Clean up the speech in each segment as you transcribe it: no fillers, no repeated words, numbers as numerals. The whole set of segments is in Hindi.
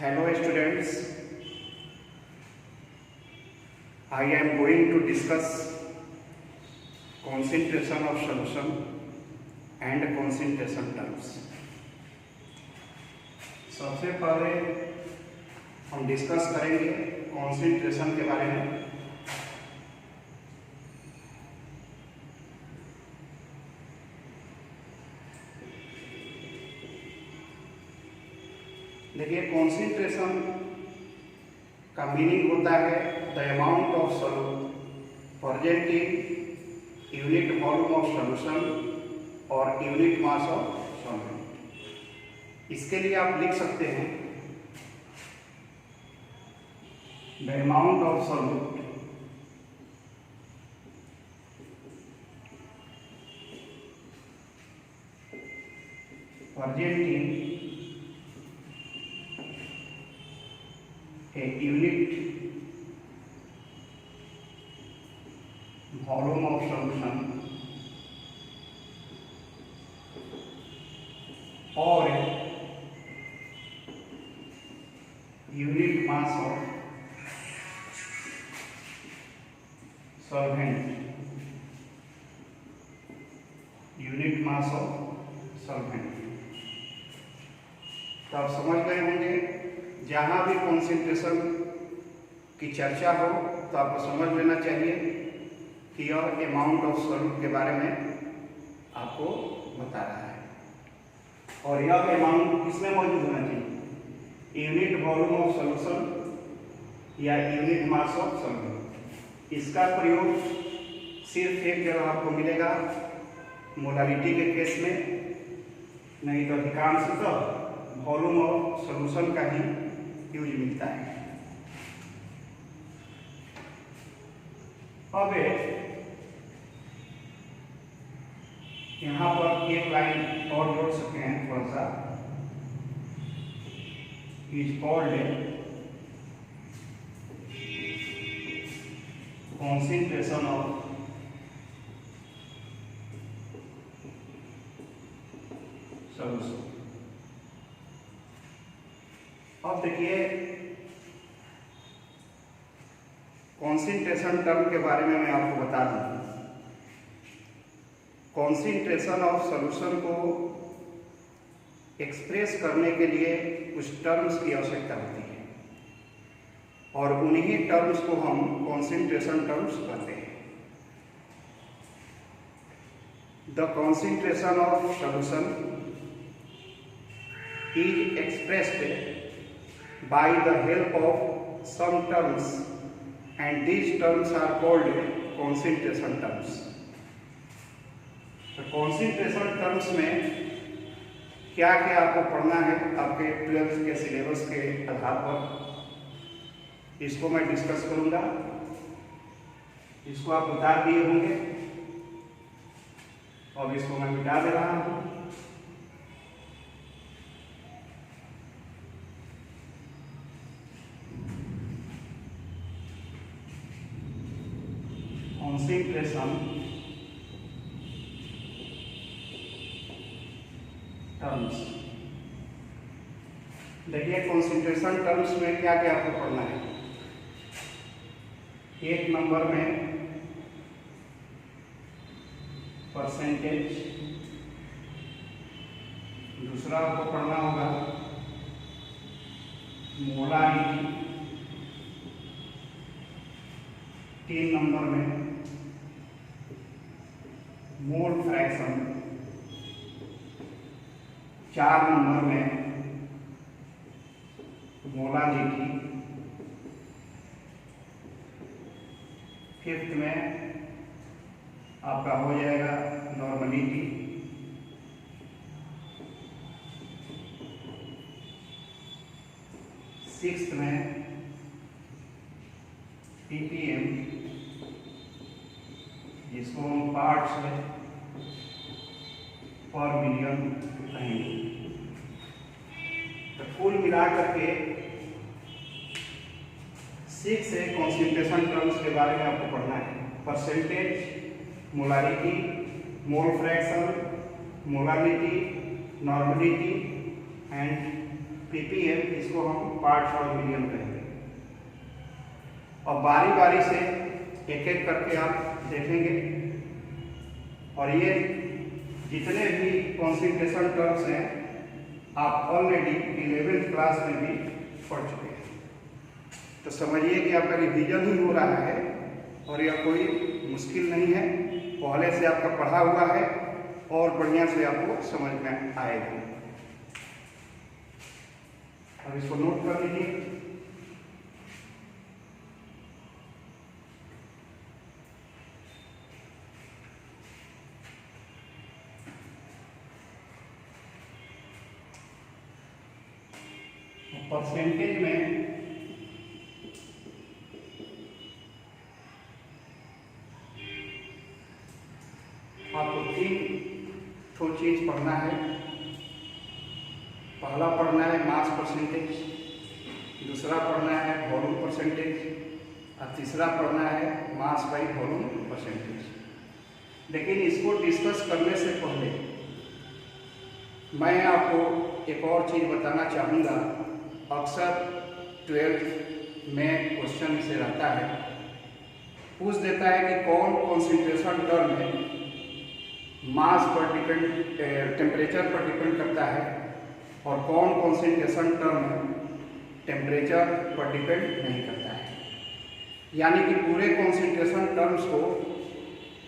Hello students, I am going to discuss concentration of solution and concentration terms. सबसे पहले हम डिस्कस करेंगे concentration के बारे में। देखिए कॉन्सेंट्रेशन का मीनिंग होता है the amount of solute present in unit volume of solution और यूनिट मास ऑफ सॉल्वेंट। इसके लिए आप लिख सकते हैं the amount of solute present in a unit volume of solution or a unit mass of solvent, unit mass of solvent। तो आप समझ गए होंगे जहाँ भी कॉन्सेंट्रेशन की चर्चा हो तो आपको समझ लेना चाहिए कि यह अमाउंट ऑफ सॉल्यूट के बारे में आपको बता रहा है। और यह अमाउंट किसमें मौजूद होना चाहिए? यूनिट वॉल्यूम ऑफ सॉल्यूशन या यूनिट मास ऑफ सॉल्यूशन। इसका प्रयोग सिर्फ एक जगह आपको मिलेगा मोलारिटी के केस में, नहीं तो अधिकांशतः वॉल्यूम ऑफ सॉल्यूशन का ही यूज मिलता है। अब यहाँ पर एक लाइन और जोड़ सकते हैं थोड़ा सा, is called concentration of solution. अब देखिए कॉन्सेंट्रेशन टर्म के बारे में मैं आपको बता दूं। कॉन्सेंट्रेशन ऑफ सॉल्यूशन को एक्सप्रेस करने के लिए कुछ टर्म्स की आवश्यकता होती है और उन्हीं टर्म्स को हम कॉन्सेंट्रेशन टर्म्स कहते हैं। The concentration of solution is expressed by the help of some terms and these terms are called concentration terms। तो concentration terms में क्या क्या आपको पढ़ना है आपके 12th के सिलेबस के आधार पर, इसको मैं डिस्कस करूंगा। इसको आप बता दिए होंगे और इसको मैं मिटा दे रहा हूं। Concentration terms. देखिए कॉन्सेंट्रेशन टर्म्स में क्या क्या आपको पढ़ना है। एक नंबर में परसेंटेज, दूसरा आपको पढ़ना होगा मोलारिटी, 3 नंबर में मोल फ्रैक्शन, 4 नंबर में मोलारिटी, 5th में आपका हो जाएगा नॉर्मलिटी, 6th में ppm, जिसको हम पार्ट्स में पर मिलियन कहेंगे। तो कुल मिलाकर के 6 से कॉन्सेंट्रेशन टर्म्स के बारे में आपको पढ़ना है। Percentage, molarity, mole fraction, molarity, normality and ppm, इसको हम पार्ट्स पर मिलियन कहेंगे। और बारी बारी से एक एक करके आप देखेंगे, और ये जितने भी कॉन्सेंट्रेशन टर्म्स हैं आप ऑलरेडी 11th क्लास में भी पढ़ चुके हैं। तो समझिए कि आपका रिवीजन ही हो रहा है और यह कोई मुश्किल नहीं है, पहले से आपका पढ़ा हुआ है और बढ़िया से आपको समझ में आएगा। अब इसको नोट कर लीजिए। परसेंटेज में आपको 3 चीज पढ़ना है। पहला पढ़ना है मास परसेंटेज, दूसरा पढ़ना है वॉल्यूम परसेंटेज और तीसरा पढ़ना है मास बाई वॉल्यूम परसेंटेज। लेकिन इसको डिस्कस करने से पहले मैं आपको एक और चीज़ बताना चाहूँगा। अक्सर 12th में क्वेश्चन से रहता है, पूछ देता है कि कौन कॉन्सेंट्रेशन टर्म है मास पर डिपेंड, टेम्परेचर पर डिपेंड करता है, और कौन कॉन्सेंट्रेशन टर्म टेम्परेचर पर डिपेंड नहीं करता है। यानी कि पूरे कॉन्सेंट्रेशन टर्म्स को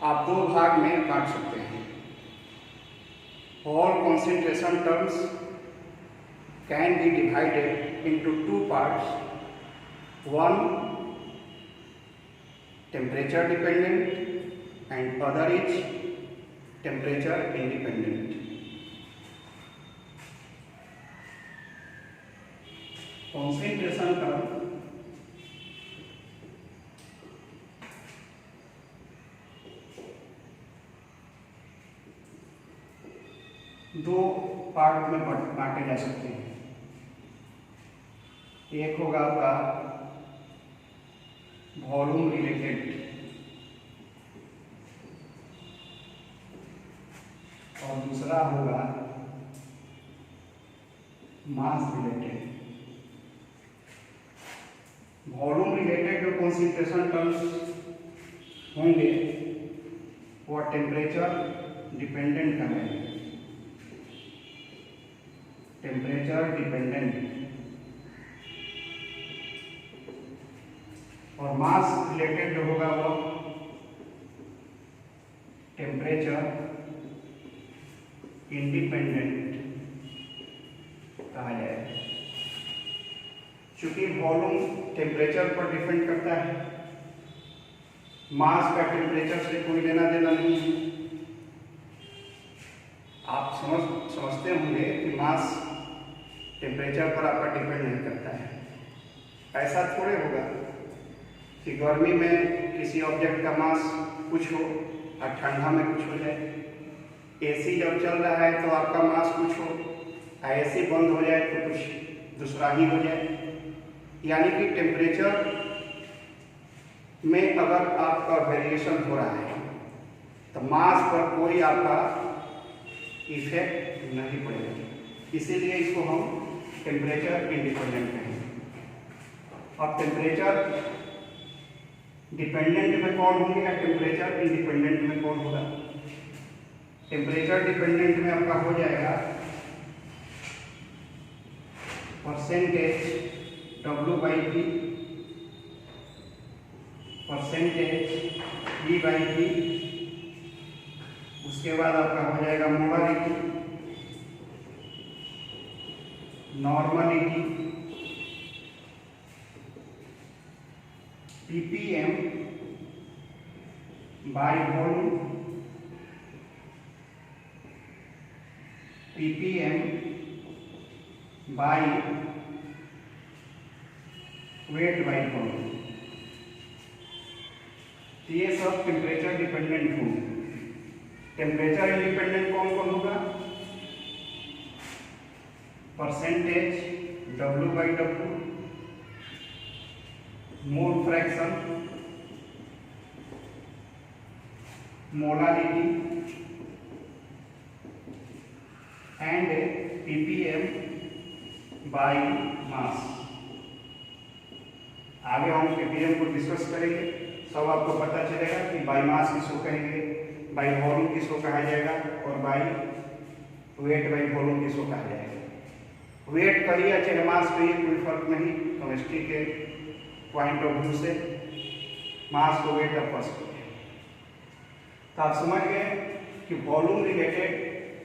आप 2 भाग में बांट सकते हैं। All concentration terms can be divided into 2 parts, one temperature dependent and other is temperature independent. Concentration term दो पार्ट में बांटे जा सकते हैं। एक होगा आपका वॉल्यूम रिलेटेड और दूसरा होगा मास रिलेटेड। वॉल्यूम रिलेटेड जो कॉन्सेंट्रेशन टर्म्स होंगे वो टेम्परेचर डिपेंडेंट करेंगे, टेम्परेचर डिपेंडेंट। और मास रिलेटेड जो होगा वो टेम्परेचर इंडिपेंडेंट कहा जाएगा। चूंकि वॉल्यूम टेम्परेचर पर डिपेंड करता है, मास का टेम्परेचर से कोई लेना देना नहीं है। आप समझते होंगे कि मास टेम्परेचर पर आपका डिपेंड नहीं करता है। ऐसा थोड़े होगा कि गर्मी में किसी ऑब्जेक्ट का मास कुछ हो और ठंडा में कुछ हो जाए। एसी जब चल रहा है तो आपका मास कुछ हो, एसी बंद हो जाए तो कुछ दूसरा ही हो जाए। यानी कि टेम्परेचर में अगर आपका वेरिएशन हो रहा है तो मास पर कोई आपका इफेक्ट नहीं पड़ेगा। इसीलिए इसको हम टेम्परेचर इंडिपेंडेंट कहेंगे। और टेम्परेचर डिपेंडेंट में कौन होंगे या टेम्परेचर इंडिपेंडेंट में कौन होगा? टेम्परेचर डिपेंडेंट में आपका हो जाएगा परसेंटेज W/V, परसेंटेज E/V, उसके बाद आपका हो जाएगा molarity, normality, ppm by volume, ppm by weight by volume. ये सब टेम्परेचर डिपेंडेंट होंगे। टेम्परेचर इंडिपेंडेंट कौन कौन होगा? Percentage W/W, mole fraction, molarity and ppm by mass. आगे हम केपीएम को डिस्कस करेंगे, सब आपको पता चलेगा कि बाई मास किसको कहेंगे, बाई वॉल्यूम किसको कहा जाएगा और बाई वेट बाई वॉल्यूम किसको कहा जाएगा। वेट कहिए या चाहे मास कहिए कोई फर्क नहीं, केमिस्ट्री के पॉइंट ऑफ व्यू से मास को वेट आप फर्स्ट करिए। तो आप समझ गए कि वॉल्यूम रिलेटेड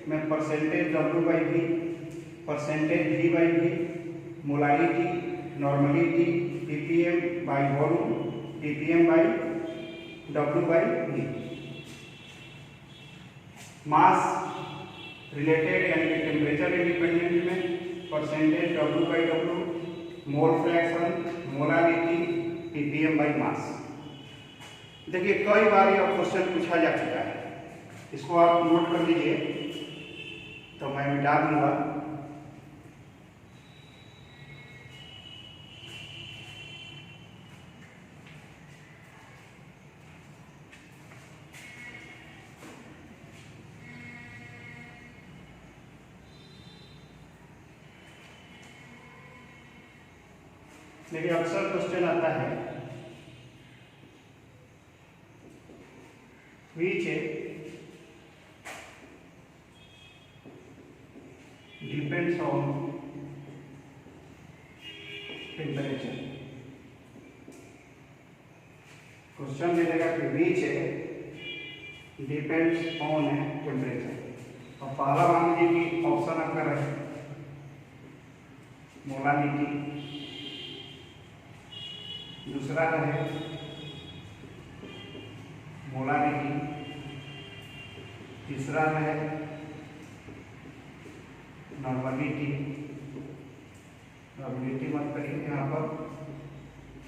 में percentage W by V, percentage V by V, molarity, normality, ppm by volume, ppm by W by V। Mass related यानी कि टेम्परेचर इंडिपेंडेंट में percentage W by W, mole fraction, molarity, ppm by mass. देखिए कई बार यह क्वेश्चन पूछा जा चुका है, इसको आप नोट कर लीजिए, तो मैं मिटा दूंगा। देखिए अक्सर क्वेश्चन आता है which depends on temperature। Question दे देगा कि which depends on temperature। और पहला मान लीजिए कि ऑप्शन आपका रहे मोलारिटी, दूसरा रहे मोलारिटी, तीसरा है नॉर्मलिटी, नॉर्मलिटी मत करिए यहाँ पर,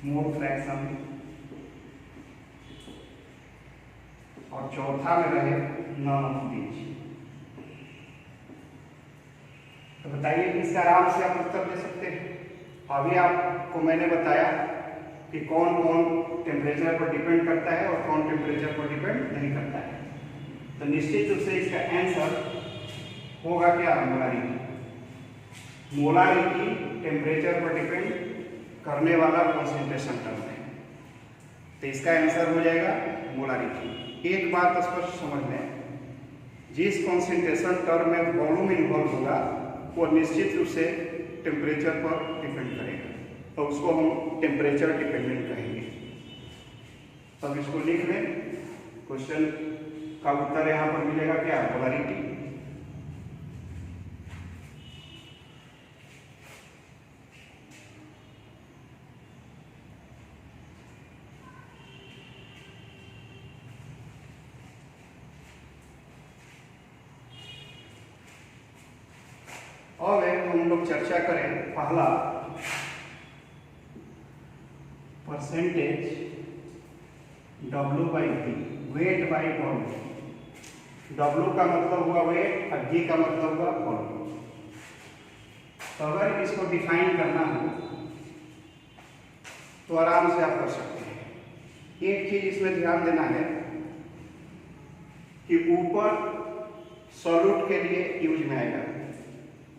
मोल फ्रैक्शन, और चौथा में रहे नॉन ऑफ दीज। तो बताइए कि इसका आराम से आप उत्तर दे सकते हैं। अभी आपको मैंने बताया कि कौन कौन टेम्परेचर पर डिपेंड करता है और कौन टेम्परेचर पर डिपेंड नहीं करता है। तो निश्चित रूप से इसका आंसर होगा क्या, मोलारिटी। मोलारिटी टेम्परेचर पर डिपेंड करने वाला कॉन्सेंट्रेशन टर्म है, तो इसका आंसर हो जाएगा मोलारिटी। एक बात स्पष्ट समझ लें, जिस कॉन्सेंट्रेशन टर्म में वॉल्यूम इन्वॉल्व होगा वो निश्चित रूप से टेम्परेचर पर डिपेंड करेगा, तो उसको हम टेम्परेचर डिपेंडेंट कहेंगे। तब इसको लिख लें, क्वेश्चन का उत्तर यहाँ पर मिलेगा क्या, मोलारिटी। और हम लोग चर्चा करें पहला percentage W by V, weight by volume. W का मतलब हुआ वेट और V का मतलब हुआ वॉल्यूम। तो अगर इसको डिफाइन करना हो तो आराम से आप कर सकते हैं। एक चीज इसमें ध्यान देना है कि ऊपर सॉल्यूट के लिए यूज में आएगा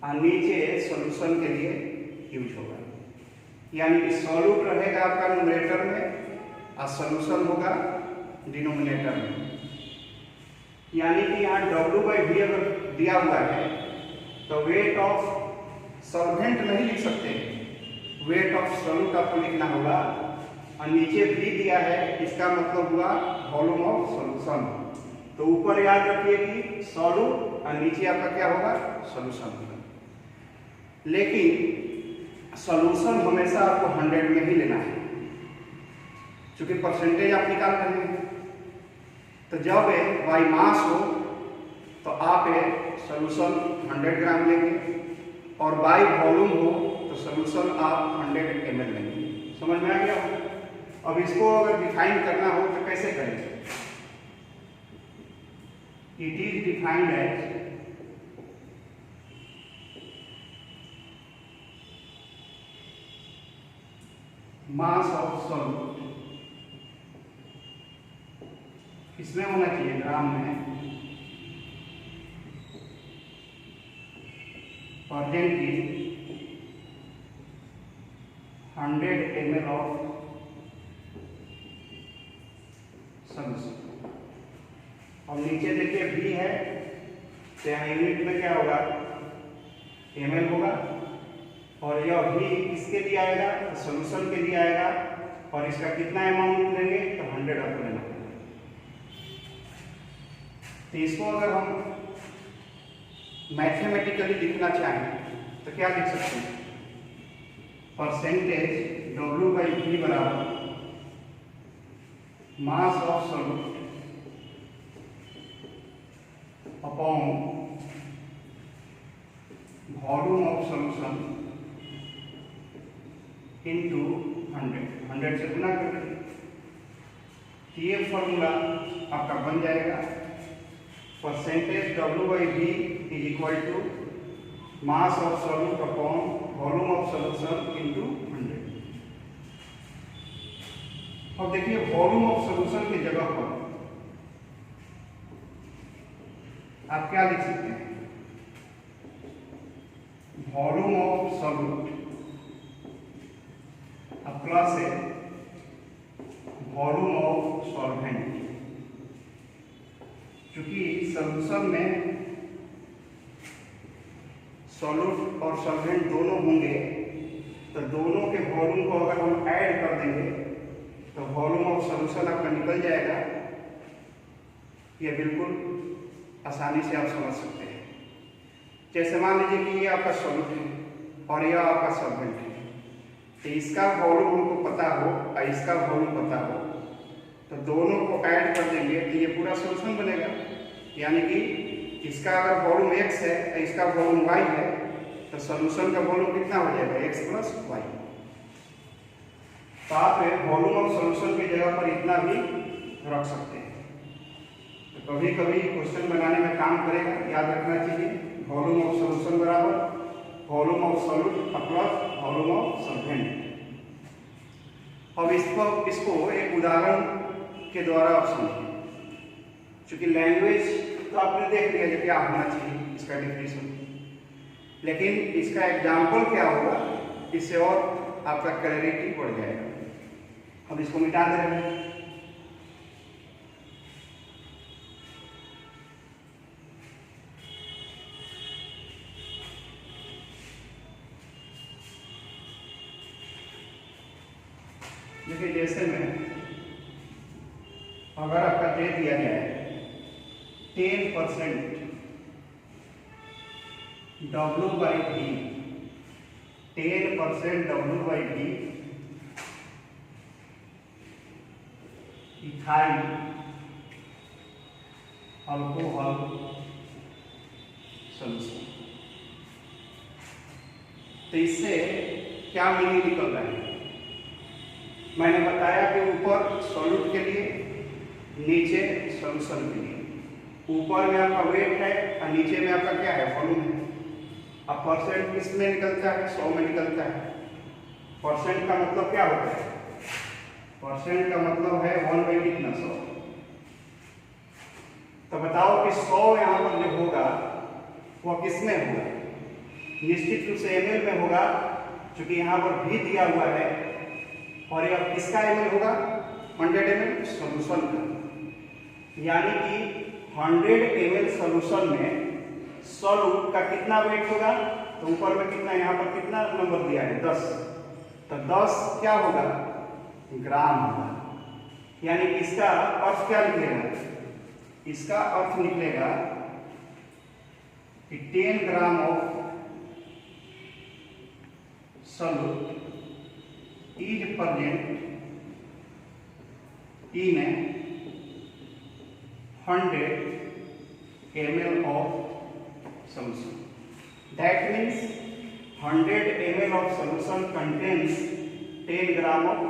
और नीचे सॉल्यूशन के लिए यूज होगा, यानी कि सॉल्यूट रहेगा आपका न्यूमरेटर में और सॉल्यूशन होगा डिनोमिनेटर में। यानी कि यहाँ W बाई V अगर दिया हुआ है तो वेट ऑफ सॉल्वेंट नहीं लिख सकते, वेट ऑफ सॉल्यूट आपको लिखना होगा। और नीचे V दिया है, इसका मतलब हुआ वॉल्यूम ऑफ सॉल्यूशन। तो ऊपर याद रखिए कि सॉल्यूट और नीचे आपका क्या होगा, सॉल्यूशन होगा। लेकिन सॉल्यूशन हमेशा आपको 100 में ही लेना है, क्योंकि परसेंटेज आप निकाल रहे हैं। तो जब बाई मास हो तो आप सॉल्यूशन 100 ग्राम लेंगे, और बाई वॉल्यूम हो तो सॉल्यूशन आप 100 ml लेंगे। समझ में आ गया? अब इसको अगर डिफाइन करना हो तो कैसे करेंगे? It is defined as mass of solute. किसमें होना चाहिए, ग्राम में, पर 10 की ml ऑफ सॉल्यूशन। और नीचे देखिए V है, तो यहाँ यूनिट में क्या होगा, ml होगा, और यह V किसके लिए आएगा, सॉल्यूशन के लिए आएगा, और इसका कितना अमाउंट लेंगे, तो 100 आपको लेना पड़ेगा। तो इसको अगर हम मैथमेटिकली लिखना चाहें तो क्या लिख सकते हैं, परसेंटेज W/V बराबर मास of solute upon volume of solution into 100 से गुना कर देंगे। ये फॉर्मूला आपका बन जाएगा, percentage W/V is equal to mass of solute upon volume of solution into 100। अब देखिए वॉल्यूम ऑफ सॉल्यूशन की जगह पर आप क्या लिख सकते हैं, वॉल्यूम ऑफ सॉल्यूट प्लस है वॉल्यूम ऑफ सॉल्वेंट। चूंकि सॉल्यूशन में सॉल्यूट और सॉल्वेंट दोनों होंगे, तो दोनों के वॉल्यूम को अगर हम ऐड कर देंगे तो वॉल्यूम ऑफ सॉल्यूशन आपका निकल जाएगा। ये बिल्कुल आसानी से आप समझ सकते हैं। जैसे मान लीजिए कि ये आपका सॉल्यूट है और यह आपका सॉल्वेंट है, तो इसका वॉल्यूम हमको पता हो और इसका वॉल्यूम पता हो, तो दोनों को ऐड कर देंगे तो ये पूरा सॉल्यूशन बनेगा। यानी कि इसका अगर वॉल्यूम x है और इसका वॉल्यूम y है, तो सॉल्यूशन का वॉल्यूम कितना हो जाएगा, x प्लस y। तो आप वॉल्यूम ऑफ सॉल्यूशन की जगह पर इतना भी रख सकते हैं। तो कभी कभी क्वेश्चन बनाने में काम करेगा, याद रखना चाहिए, वॉल्यूम ऑफ सॉल्यूशन बराबर volume of solute plus volume of solvent. अब इसको एक उदाहरण के द्वारा आप समझिए। चूंकि लैंग्वेज तो आपने देख लिया जो क्या होना चाहिए इसका डिफिनेशन, लेकिन इसका एग्जाम्पल क्या होगा, इससे और आपका क्लैरिटी बढ़ जाएगा। अब इसको मिटा दे रहे हैं। देखिए जैसे में अगर आपका दे दिया जाए 10% W/V, 10% W/V ethyl alcohol solution, तो इससे क्या मीनिंग निकल रहा है। मैंने बताया कि ऊपर सॉल्यूट के लिए, नीचे सॉल्यूशन के लिए। ऊपर में आपका वेट है और नीचे में आपका क्या है, वॉल्यूम है। अब परसेंट किस में निकलता है, 100 में निकलता है। परसेंट का मतलब क्या होता है, परसेंट का मतलब है 1 कितना 100। तो बताओ कि 100 यहाँ पर जो होगा वह किस में होगा, निश्चित रूप से ml में होगा, क्योंकि यहाँ पर भी दिया हुआ है। और यह किसका ml होगा, 100 ml सॉल्यूशन का। यानी कि 100 ml सॉल्यूशन में सॉल्यूट का कितना वेट होगा, तो ऊपर में कितना, यहाँ पर कितना नंबर दिया है 10, तो 10 क्या होगा, ग्राम होगा। यानी कि इसका अर्थ क्या निकलेगा, इसका अर्थ निकलेगा कि 10 gram of solute is present in 100 ml of solution. That means 100 ml of solution contains 10 gram of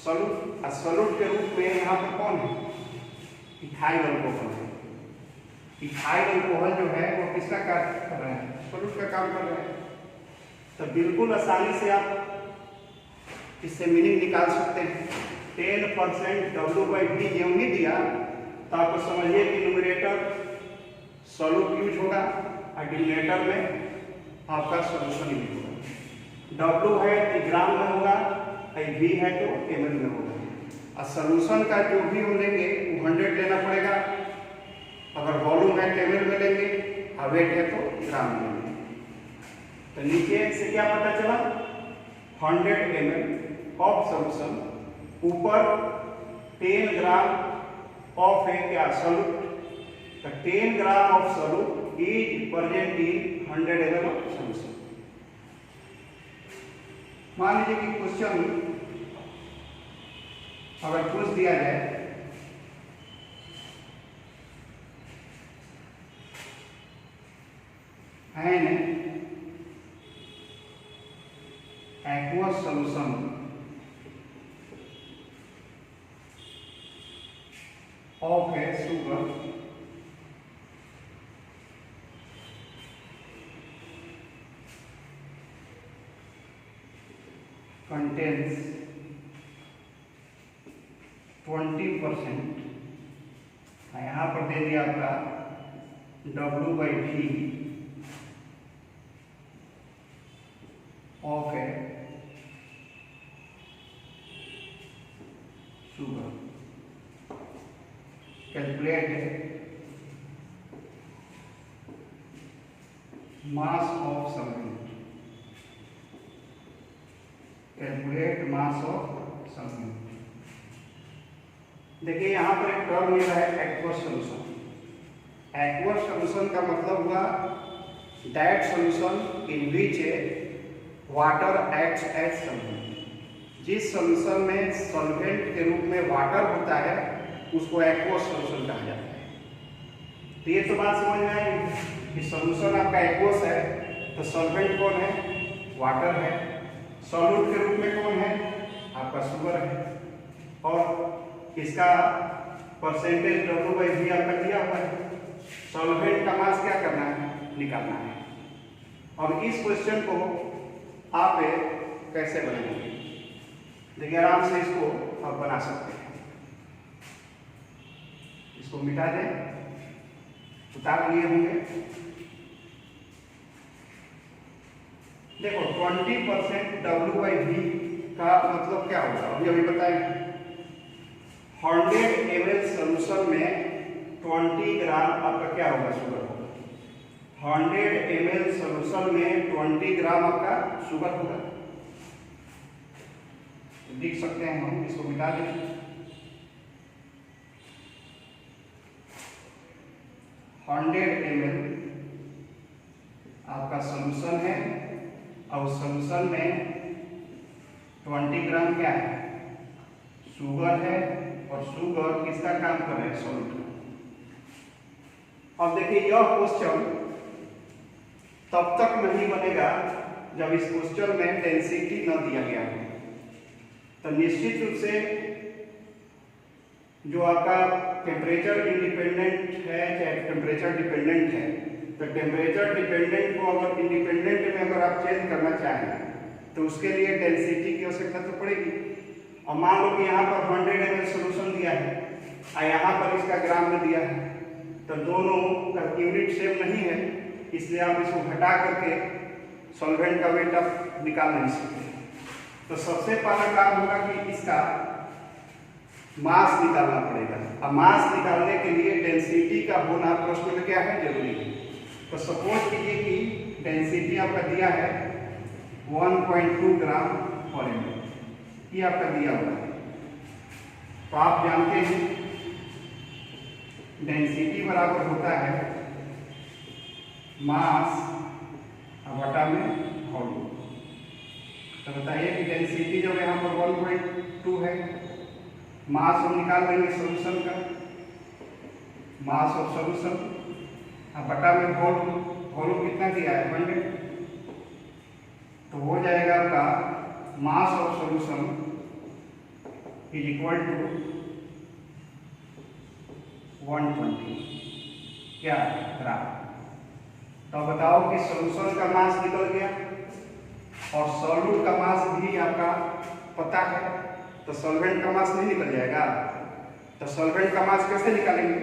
solute। Solute के रूप में यहाँ पर कौन है, इथाइल अल्कोहल है। इथाइल अल्कोहल जो है वो किसका कार्य कर रहा है, सॉल्यूट का काम कर रहा है। तो बिल्कुल आसानी से आप इससे मीनिंग निकाल सकते हैं। 10% W/V जो ही दिया, तो आपको समझिए कि न्यूमरेटर सॉल्यूट यूज होगा और डिनोमिनेटर में आपका सॉल्यूशन यूज होगा। W है तो ग्राम में होगा, V है तो ml में होगा। और सॉल्यूशन का जो भी हम लेंगे वो 100 लेना पड़ेगा, अगर वॉल्यूम है तो ml में लेंगे, और वेट है तो ग्राम में लेंगे। तो नीचे से क्या पता चला, 100 ml ऑफ सॉल्यूशन, ऊपर 10 ग्राम ऑफ है क्या सॉल्यूट, तो 10 gram of solute is present in 100 ml of solution. मान लीजिए कि क्वेश्चन अगर पूछ दिया जाए N aqueous solution of a sugar contains 20%, यहाँ पर दे दिया आपका W/V of a sugar, calculate mass of solvent, calculate mass of solvent। देखिए यहाँ पर एक टर्म मिल रहा है एक्वस सॉल्यूशन। एक्वस सॉल्यूशन का मतलब हुआ that solution in which water acts as solvent. जिस सॉल्यूशन में सॉल्वेंट के रूप में वाटर होता है उसको एक्वस सॉल्यूशन कहा जाता है। तो ये तो बात समझ में आई कि सॉल्यूशन आपका एक्वस है तो सॉल्वेंट कौन है, वाटर है, सॉल्यूट के रूप में कौन है, आपका शुगर है, और इसका परसेंटेज W/V आपका दिया हुआ है। सॉल्वेंट का मास क्या करना है, निकालना है। और इस क्वेश्चन को आप कैसे बनाएंगे, देखिए आराम से इसको आप बना सकते हैं। इसको मिटा दें, उतार लिए होंगे। देखो 20% W/V का मतलब क्या होगा, अभी अभी बताएं। 100 ml सॉल्यूशन में 20 ग्राम आपका क्या होगा, शुगर होगा। 100 ml सॉल्यूशन में 20 ग्राम आपका शुगर होगा। देख सकते हैं हम, इसको मिटा दें। 100 ml आपका सॉल्यूशन है और सॉल्यूशन में 20 ग्राम क्या है, शुगर है, और शुगर किसका काम कर रहा है, सॉल्यूट का। अब देखिए यह क्वेश्चन तब तक नहीं बनेगा जब इस क्वेश्चन में डेंसिटी न दिया गया हो। तो निश्चित रूप से जो आपका टेम्परेचर इंडिपेंडेंट है चाहे टेम्परेचर डिपेंडेंट है, तो टेम्परेचर डिपेंडेंट को अगर इंडिपेंडेंट में अगर आप चेंज करना चाहें तो उसके लिए डेंसिटी की आवश्यकता तो पड़ेगी। और मान लो कि यहाँ पर 100 ml सोल्यूशन दिया है और यहाँ पर इसका ग्राम में दिया है, तो दोनों का यूनिट सेम नहीं है, इसलिए आप इसको घटा करके सॉल्वेंट का वेट आप निकाल नहीं सकते। तो सबसे पहला काम होगा कि इसका मास निकालना पड़ेगा, और मास निकालने के लिए डेंसिटी का होना प्रश्न में क्या है, जरूरी है। तो सपोज कीजिए कि डेंसिटी आपका दिया है 1.2 ग्राम पर ml, ये आपका दिया हुआ है। तो आप जानते हैं डेंसिटी बराबर होता है मास बटा में वॉल्यूम। तो बताइए कि डेंसिटी जो यहाँ पर 1.2 है, मास हम निकाल लेंगे सॉल्यूशन का, मास ऑफ सॉल्यूशन बटा में वॉल्यूम। वॉल्यूम कितना दिया है, 100, तो हो जाएगा आपका mass of solution is equal to 120 क्या ग्राम। तो बताओ कि सॉल्यूशन का मास निकल गया और सॉल्यूट का मास भी आपका पता है, तो सॉल्वेंट का मास नहीं निकल जाएगा। तो सॉल्वेंट का मास कैसे निकालेंगे,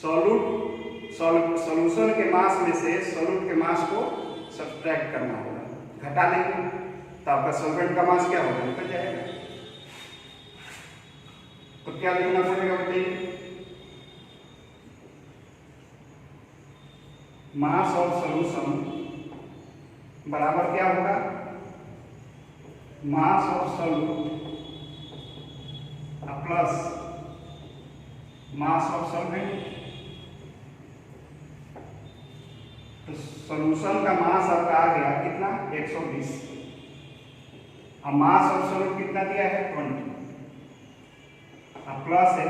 सॉल्यूशन के मास में से सॉल्यूट के मास को सब्ट्रैक्ट करना होगा, घटा लेंगे। तो आपका सॉल्वेंट का मास क्या होगा, निकल जाएगा। तो क्या लिखना पड़ेगा बताइए, मास ऑफ सॉल्यूशन बराबर क्या होगा, मास of solute plus mass of solvent. तो सॉल्यूशन का मास आपका आ गया कितना, 120। अब मास ऑफ सॉल्यूट कितना दिया है, 20। अब प्लस है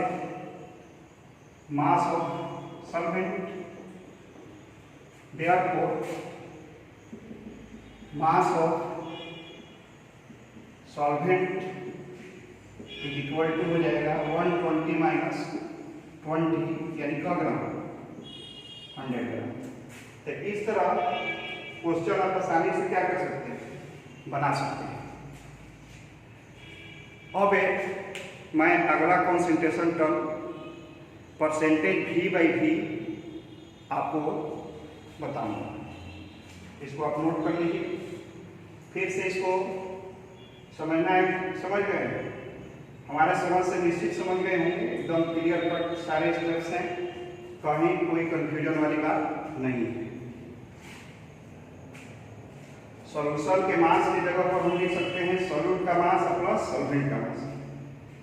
mass of solvent, therefore mass of solvent is equal to हो जाएगा 120 माइनस 20 यानी का ग्राम, 100 ग्राम। तो इस तरह क्वेश्चन आप आसानी से क्या कर सकते हैं, बना सकते हैं। अब मैं अगला कॉन्सेंट्रेशन टर्म परसेंटेज V/V आपको बताऊंगा, इसको आप नोट कर लीजिए। फिर से इसको समझना है, समझ गए, हमारे समझ से निश्चित समझ गए होंगे, एकदम क्लियर कट सारे स्टेप्स हैं, कहीं कोई कंफ्यूजन वाली बात नहीं है। सॉल्यूशन के मास की जगह पर हम लिख सकते हैं सॉल्यूट का मास प्लस सॉल्वेंट का मास,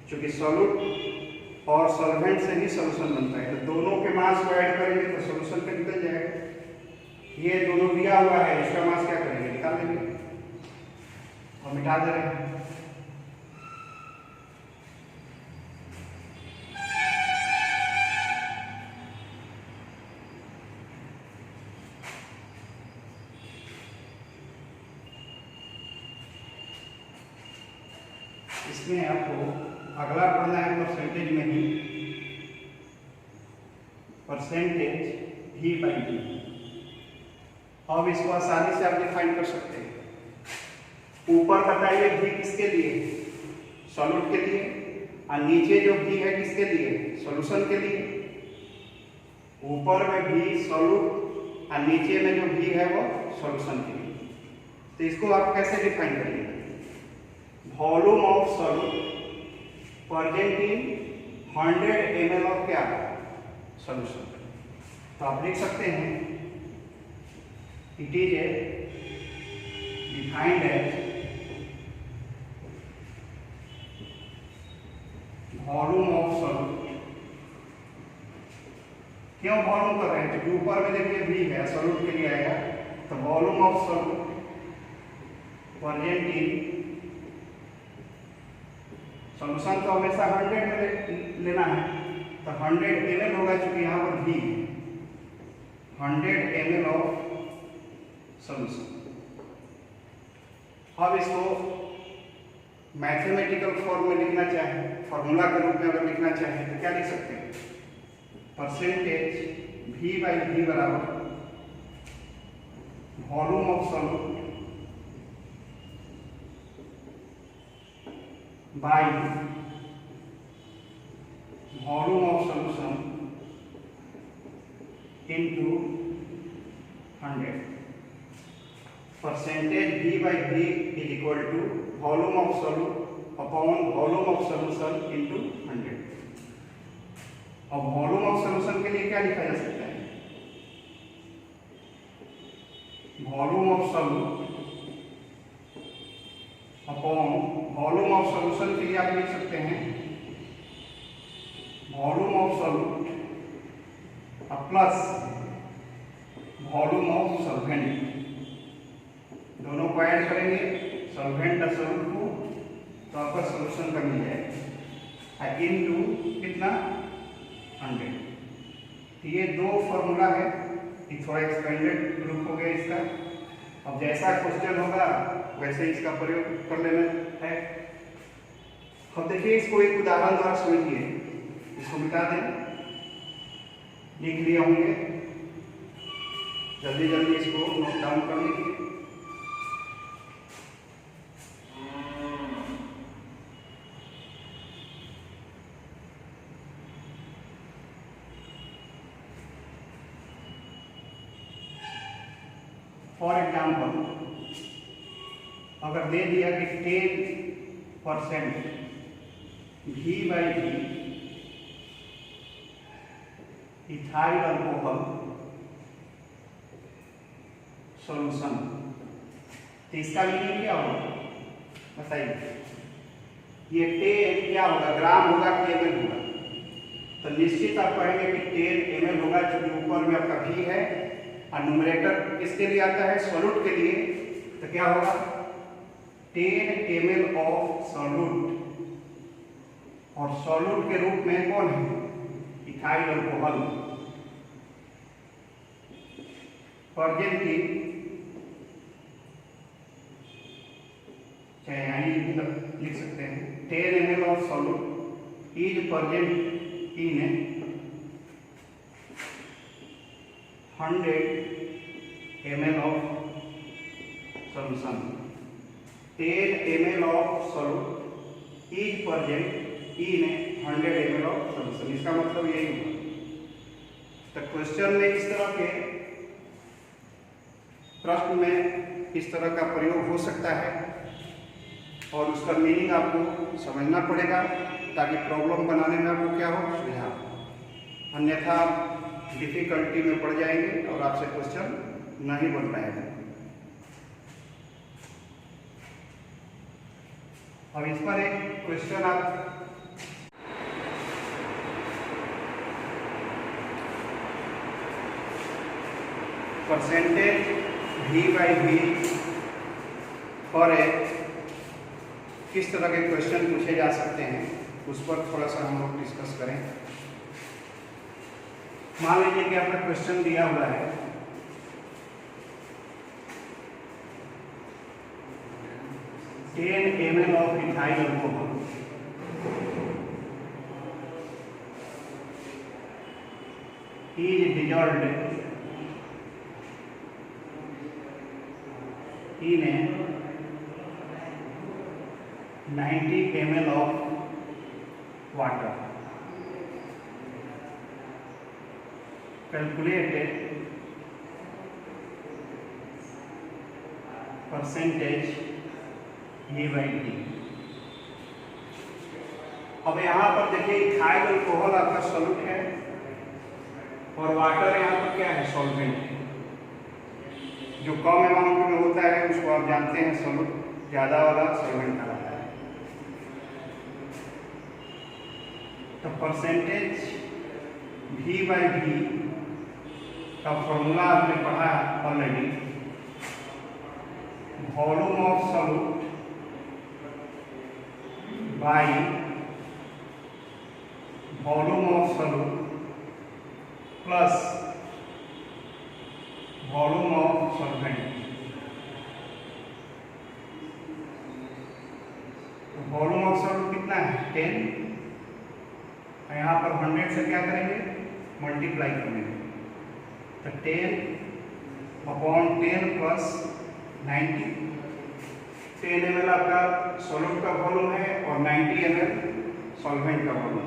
क्योंकि सॉल्यूट और सॉल्वेंट से ही सॉल्यूशन बनता है। तो दोनों के मास को ऐड करेंगे तो सॉल्यूशन का निकल जाएगा। ये दोनों दिया हुआ है, इसका मास क्या करेंगे, निकाल देंगे और मिटा दे रहे हैं। इसमें आपको अगला पढ़ना है परसेंटेज में ही, परसेंटेज V/V। अब इसको आसानी से आप डिफाइन कर सकते हैं। ऊपर बताइए V किसके लिए, सॉल्यूट के लिए, और नीचे जो V है किसके लिए, सॉल्यूशन के लिए। ऊपर में V सॉल्यूट और नीचे में जो V है वो सॉल्यूशन के लिए। तो इसको आप कैसे डिफाइन करिए, volume of solute present in 100 ml of क्या, सॉल्यूशन। तो आप लिख सकते हैं it is a defined as volume of solute. क्यों वॉल्यूम कर रहे हैं, क्योंकि ऊपर में देखिए V है, सॉल्यूट के लिए आएगा। तो volume of solute present in, solution तो हमेशा 100 में लेना है, तो 100 ml होगा, क्योंकि यहाँ पर V 100 ml ऑफ सॉल्यूशन। अब इसको मैथमेटिकल फॉर्म में लिखना चाहे, फॉर्मूला के रूप में अगर लिखना चाहे तो क्या लिख सकते हैं, परसेंटेज V/V बराबर volume of solute by volume of solution into 100। Percentage V/V is equal to volume of solute upon volume of solution into 100। अब वॉल्यूम ऑफ सॉल्यूशन के लिए क्या लिखा जा सकता है, volume of solute upon volume of solution के लिए आप लिख सकते हैं volume of solute plus volume of solvent. दोनों को ऐड करेंगे, सॉल्वेंट और सॉल्यूट को, तो आपका सॉल्यूशन का मिल जाएगा इनटू कितना, 100। तो ये दो फॉर्मूला है, ये थोड़ा एक्सपेंडेड ग्रुप हो गया इसका। अब जैसा क्वेश्चन होगा वैसे इसका प्रयोग कर लेना है। अब देखिए इसको एक उदाहरण द्वारा समझिए, इसको मिटा दें, लिख लिए होंगे, जल्दी जल्दी इसको नोट डाउन कर लीजिए। फॉर एग्जाम्पल अगर दे दिया कि 10% V/V इथाइल अल्कोहल सॉल्यूशन, तो इसका मीनिंग क्या होगा बताइए। ये 10 क्या होगा, ग्राम होगा कि ml होगा? तो निश्चित आप कहेंगे कि 10 ml होगा, क्योंकि ऊपर में आपका V है और न्यूमरेटर किसके लिए आता है, सॉल्यूट के लिए। तो क्या होगा 10 ml ऑफ सॉल्यूट, और सॉल्यूट के रूप में कौन है, इथाइल अल्कोहल। प्रेजेंट की चाहे यहाँ लिख सकते हैं, 10 ml of solute is present in 100 ml of solution. 10 ml of solute is present in 100 ml of solution. इसका मतलब यही हुआ। तो क्वेश्चन में इस तरह के प्रश्न में इस तरह का प्रयोग हो सकता है, और उसका मीनिंग आपको समझना पड़ेगा ताकि प्रॉब्लम बनाने में आपको क्या हो, सुविधा। अन्यथा आप डिफिकल्टी में पड़ जाएंगे और आपसे क्वेश्चन नहीं बन पाएगा। अब इस पर एक क्वेश्चन आप परसेंटेज V/V पर किस तरह के क्वेश्चन पूछे जा सकते हैं, उस पर थोड़ा सा हम लोग डिस्कस करें। मान लीजिए कि आपका क्वेश्चन दिया हुआ है 10 ml of ethyl alcohol is dissolved in 90 ml of water. Calculated percentage V/V। अब यहाँ पर देखिए इथाइल अल्कोहल आपका सॉल्यूट है और वाटर यहाँ पर क्या है, सॉल्वेंट है। जो कम अमाउंट में होता है उसको आप जानते हैं सॉल्यूट, ज्यादा वाला सॉल्वेंट कहलाता है। तो परसेंटेज V/V का फॉर्मूला आपने पढ़ा already, volume of solute by volume of solute plus volume of solvent. तो वॉल्यूम ऑफ सॉल्वेंट कितना है 10, यहाँ पर 100 से क्या करेंगे, मल्टीप्लाई करेंगे। तो 10/10 प्लस 90। 10 ml आपका सॉल्यूट का वॉल्यूम है और 90 ml सॉल्वेंट का वॉल्यूम है।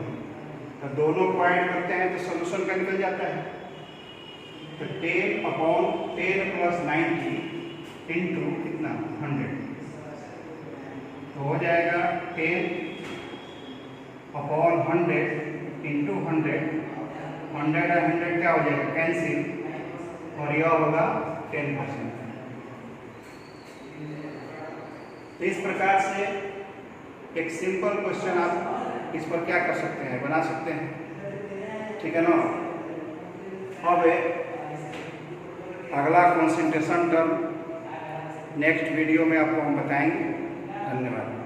तो दोनों को ऐड करते हैं तो सॉल्यूशन का निकल जाता है। तो 10/10 प्लस 90 इंटू कितना 100, तो हो जाएगा 10/100 इंटू 100। 100 और 100 क्या हो जाएगा, कैंसिल, और यह होगा 10%। तो इस प्रकार से एक सिंपल क्वेश्चन आप इस पर क्या कर सकते हैं, बना सकते हैं, ठीक है ना। अब अगला कंसंट्रेशन टर्म नेक्स्ट वीडियो में आपको हम बताएंगे। धन्यवाद।